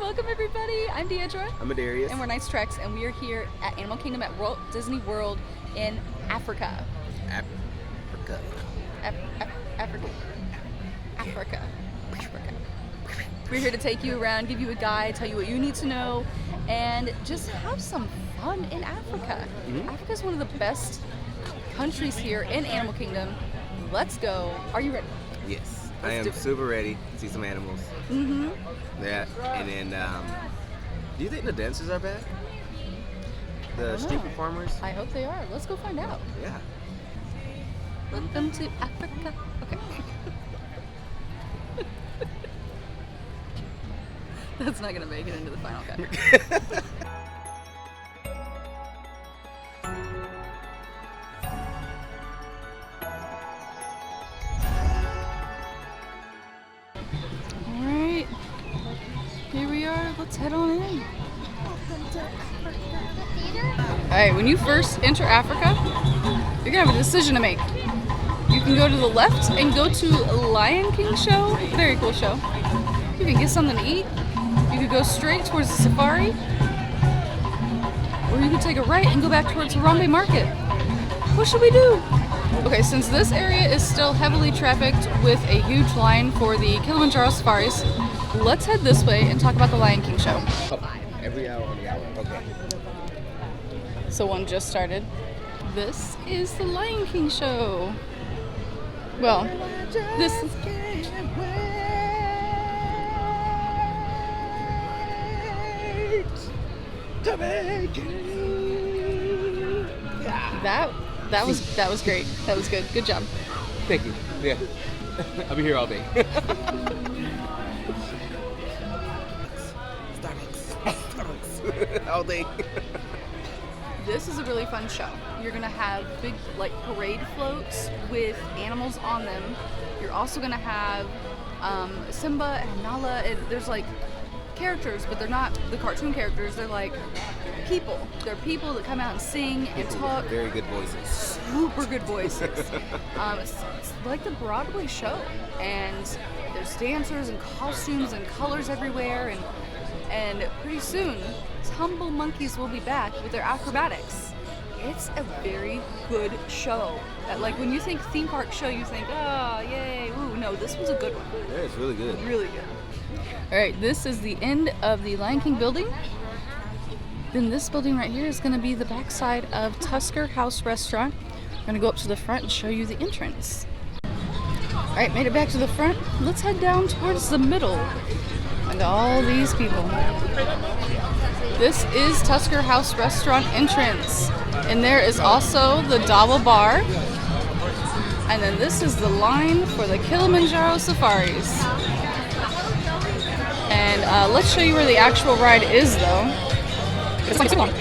Welcome everybody. I'm Deidre. I'm Adarius. And we're Nice Treks, and we are here at Animal Kingdom at Walt Disney World in Africa. Africa. Africa. We're here to take you around, give you a guide, tell you what you need to know, and just have some fun in Africa. Mm-hmm. Africa is one of the best countries here in Animal Kingdom. Let's go. Are you ready? Yes, I am super ready to see some animals. Mm-hmm. Yeah, and then, do you think the dancers are back? The street performers? I hope they are. Let's go find out. Yeah. Welcome to Africa. Okay. That's not gonna make it into the final cut. Alright. Here we are. Let's head on in. Alright, when you first enter Africa, you're gonna have a decision to make. You can go to the left and go to Lion King show. Very cool show. You can get something to eat. You could go straight towards the safari. Or you could take a right and go back towards Harambe Market. What should we do? Okay, since this area is still heavily trafficked with a huge line for the Kilimanjaro safaris, let's head this way and talk about the Lion King show. Every hour on the hour. Okay. So one just started. This is the Lion King show. Well, this is... That was great. That was good. Good job. Thank you. Yeah. I'll be here all day. Starbucks. All day. This is a really fun show. You're gonna have big parade floats with animals on them. You're also gonna have Simba and Nala. There's characters, but they're not the cartoon characters. They're people. They're people that come out and sing and talk. Very good voices. Super good voices. It's like the Broadway show, and there's dancers and costumes and colors everywhere, and pretty soon Tumble Monkeys will be back with their acrobatics. It's a very good show. When you think theme park show, you think, oh, yay, ooh. No, this one's a good one. Yeah, it's really good. Really good. All right, this is the end of the Lion King building. Then this building right here is going to be the backside of Tusker House Restaurant. We're going to go up to the front and show you the entrance. All right, made it back to the front. Let's head down towards the middle and all these people. This is Tusker House Restaurant entrance. And there is also the Dawa Bar. And then this is the line for the Kilimanjaro safaris. And let's show you where the actual ride is, though. It's not too long.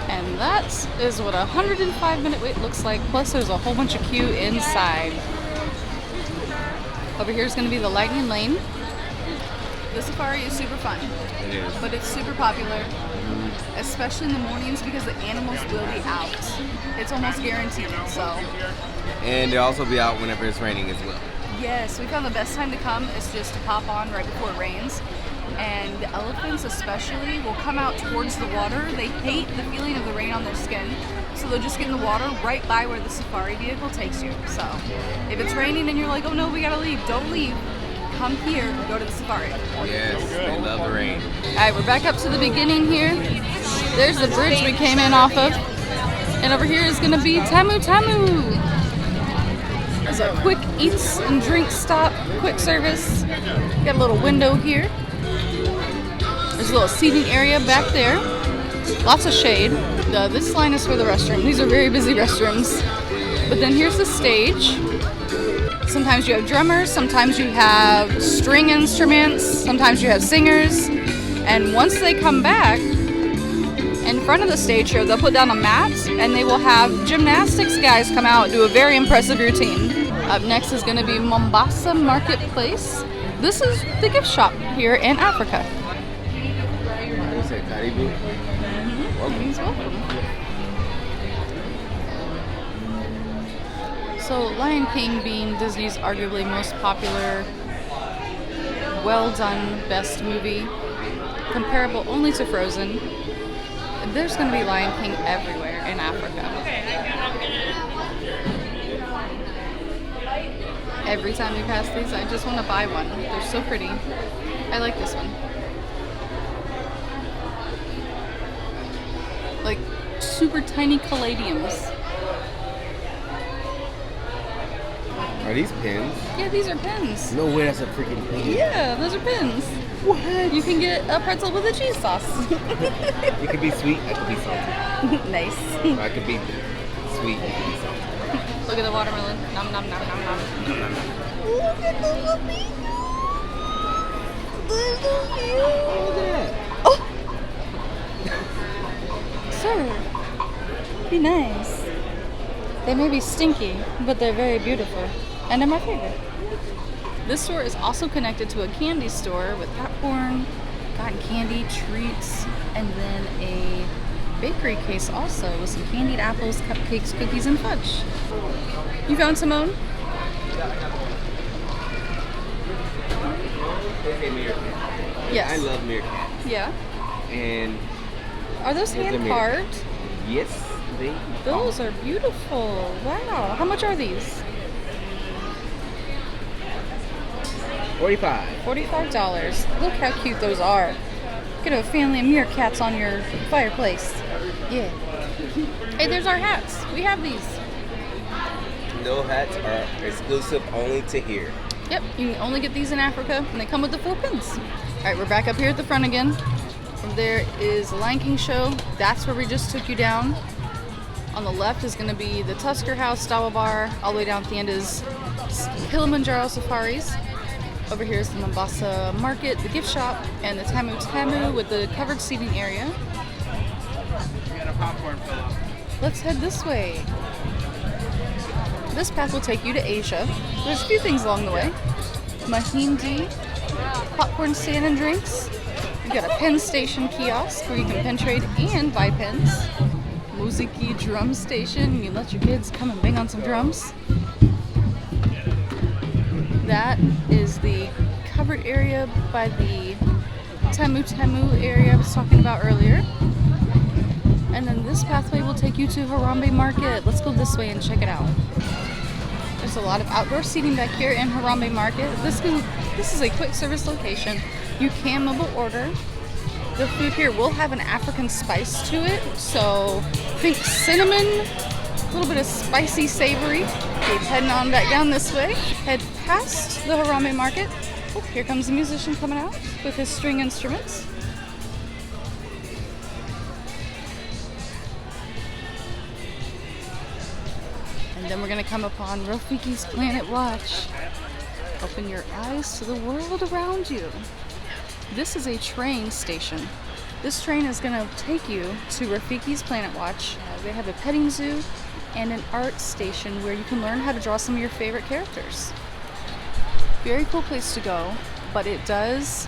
And that is what a 105-minute wait looks like. Plus, there's a whole bunch of queue inside. Over here is going to be the Lightning Lane. The safari is super fun. It is. But it's super popular, especially in the mornings because the animals will be out. It's almost guaranteed, so. And they'll also be out whenever it's raining as well. Yes, we found the best time to come is just to pop on right before it rains. And the elephants especially will come out towards the water. They hate the feeling of the rain on their skin, so they'll just get in the water right by where the safari vehicle takes you. So if it's raining and you're like, oh no, we gotta leave, don't leave. Come here and go to the safari. Yes, they love the rain. Alright, we're back up to the beginning here. There's the bridge we came in off of. And over here is going to be Tamu Tamu. There's a quick eats and drinks stop, quick service. Got a little window here. There's a little seating area back there. Lots of shade. This line is for the restroom. These are very busy restrooms. But then here's the stage. Sometimes you have drummers, sometimes you have string instruments, sometimes you have singers. And once they come back, in front of the stage here, they'll put down a mat and they will have gymnastics guys come out and do a very impressive routine. Up next is going to be Mombasa Marketplace. This is the gift shop here in Africa. reboot. Welcome. He's welcome. So, Lion King being Disney's arguably most popular, well-done, best movie, comparable only to Frozen, there's going to be Lion King everywhere in Africa. Every time we pass these, I just want to buy one. They're so pretty. I like this one. Like super tiny caladiums. Are these pins? Yeah, these are pins. No way, that's a freaking pin. Yeah, those are pins. What? You can get a pretzel with a cheese sauce. It could be sweet, I could be salty. Nice. I could be sweet, you could be salty. Look at the watermelon. Nom nom nom nom nom. Look at the flamingos. They're so cute. Look at that. Oh! Sir, be nice. They may be stinky, but they're very beautiful. And they're my favorite. This store is also connected to a candy store with popcorn, cotton candy, treats, and then a bakery case also with some candied apples, cupcakes, cookies, and fudge. You found Simone? Yes. I love meerkats. Yeah. And Are those Those are hand carved? yes, they Those are beautiful. Wow. How much are these? 45. $45. Look how cute those are. Get a family of meerkats on your fireplace. Yeah. Hey, there's our hats. We have these. No hats are exclusive only to here. Yep, you can only get these in Africa, and they come with the 4 pins. All right, we're back up here at the front again. From there is the Lion King show. That's where we just took you down. On the left is going to be the Tusker House, Dawa Bar. All the way down at the end is Kilimanjaro Safaris. Over here is the Mombasa Market, the gift shop, and the Tamu Tamu with the covered seating area. Let's head this way. This path will take you to Asia. There's a few things along the way. Mahindi, popcorn stand and drinks. We've got a pen station kiosk where you can pen trade and buy pens. Musiki drum station. You let your kids come and bang on some drums. That is the covered area by the Tamu Tamu area I was talking about earlier. And then this pathway will take you to Harambe Market. Let's go this way and check it out. There's a lot of outdoor seating back here in Harambe Market. This is a quick service location. You can mobile order. The food here will have an African spice to it. So think cinnamon, a little bit of spicy savory. Keep heading on back down this way. Head past the Harambe Market. Oh, here comes a musician coming out with his string instruments. And then we're going to come upon Rafiki's Planet Watch. Open your eyes to the world around you. This is a train station. This train is going to take you to Rafiki's Planet Watch. They have a petting zoo and an art station where you can learn how to draw some of your favorite characters. Very cool place to go, but it does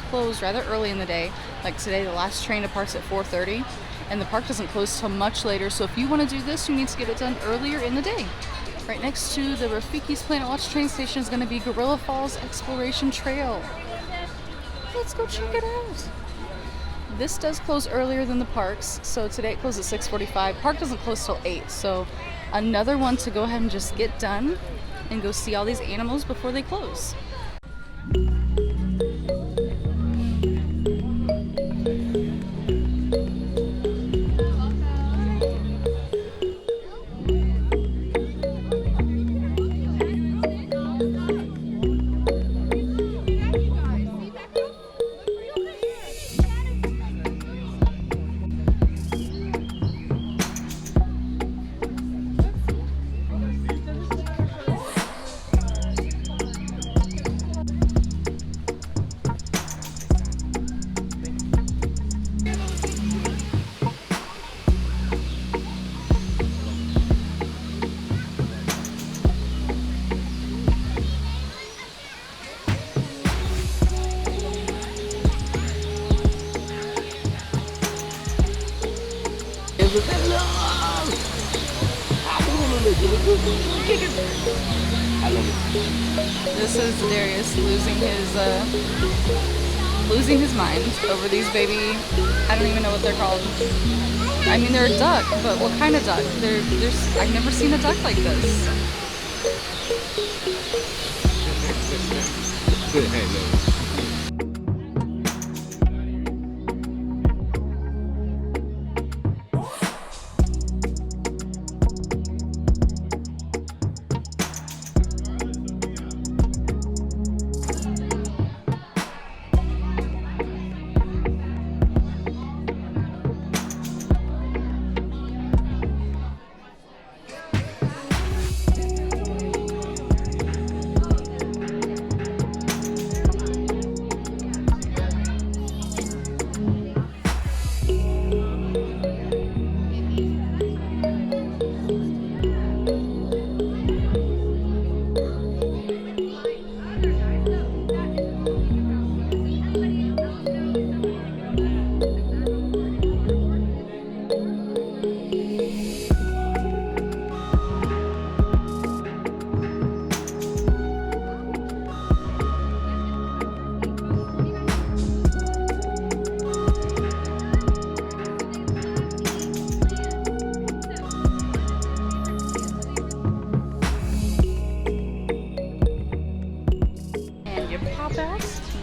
close rather early in the day. Like today, the last train departs at 4:30, and the park doesn't close till much later. So if you want to do this, you need to get it done earlier in the day. Right next to the Rafiki's Planet Watch train station is going to be Gorilla Falls Exploration Trail. Let's go check it out. This does close earlier than the parks, so today it closes at 6:45. Park doesn't close till 8, so another one to go ahead and just get done and go see all these animals before they close. I love it. This is Darius losing his mind over these baby. I don't even know what they're called. I mean, they're a duck, but what kind of duck? I've never seen a duck like this.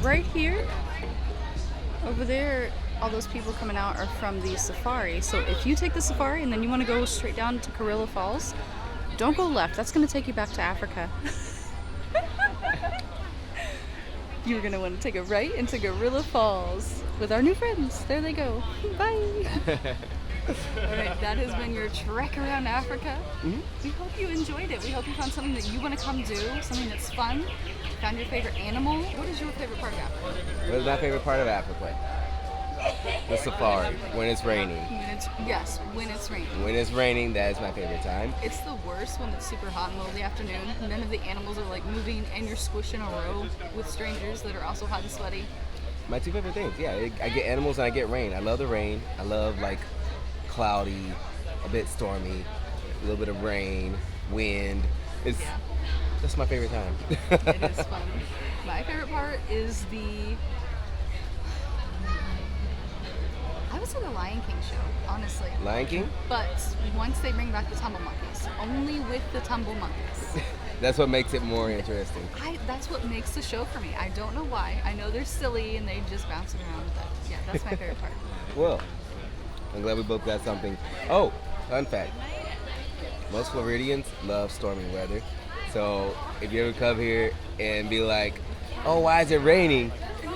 Right here, over there, all those people coming out are from the safari. So if you take the safari and then you want to go straight down to Gorilla Falls, don't go left. That's going to take you back to Africa. You're going to want to take a right into Gorilla Falls with our new friends. There they go. Bye. Alright, that has been your trek around Africa. We hope you enjoyed it. We hope you found something that you want to come do, something that's fun. Found your favorite animal. What is your favorite part of Africa? What is my favorite part of Africa? The safari, when it's raining. Yes, when it's raining. When it's raining, that is my favorite time. It's the worst when it's super hot in the middle of the afternoon. None of the animals are like moving and you're squished in a row with strangers that are also hot and sweaty. My two favorite things, yeah. I get animals and I get rain. I love the rain. I love like cloudy, a bit stormy, a little bit of rain, wind. That's my favorite time. It is fun. My favorite part is I would say the Lion King show, honestly. Lion King? But once they bring back the tumble monkeys, only with the tumble monkeys. That's what makes it more interesting. That's what makes the show for me. I don't know why. I know they're silly and they just bounce around, but yeah, that's my favorite part. Well, I'm glad we both got something. Oh, fun fact. Most Floridians love stormy weather. So if you ever come here and be like, oh, why is it raining?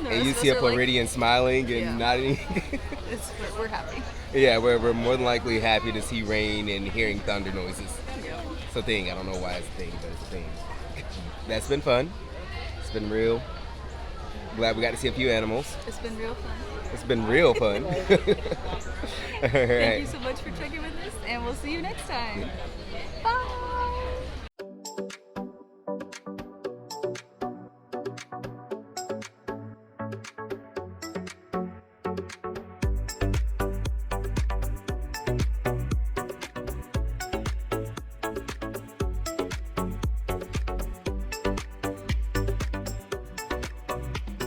And you see a Floridian smiling and nodding. We're happy. Yeah, we're more than likely happy to see rain and hearing thunder noises. Yeah. It's a thing. I don't know why it's a thing, but it's a thing. That's been fun. It's been real. Glad we got to see a few animals. It's been real fun. It's been real fun. All right. Thank you so much for checking with us, and we'll see you next time. Bye.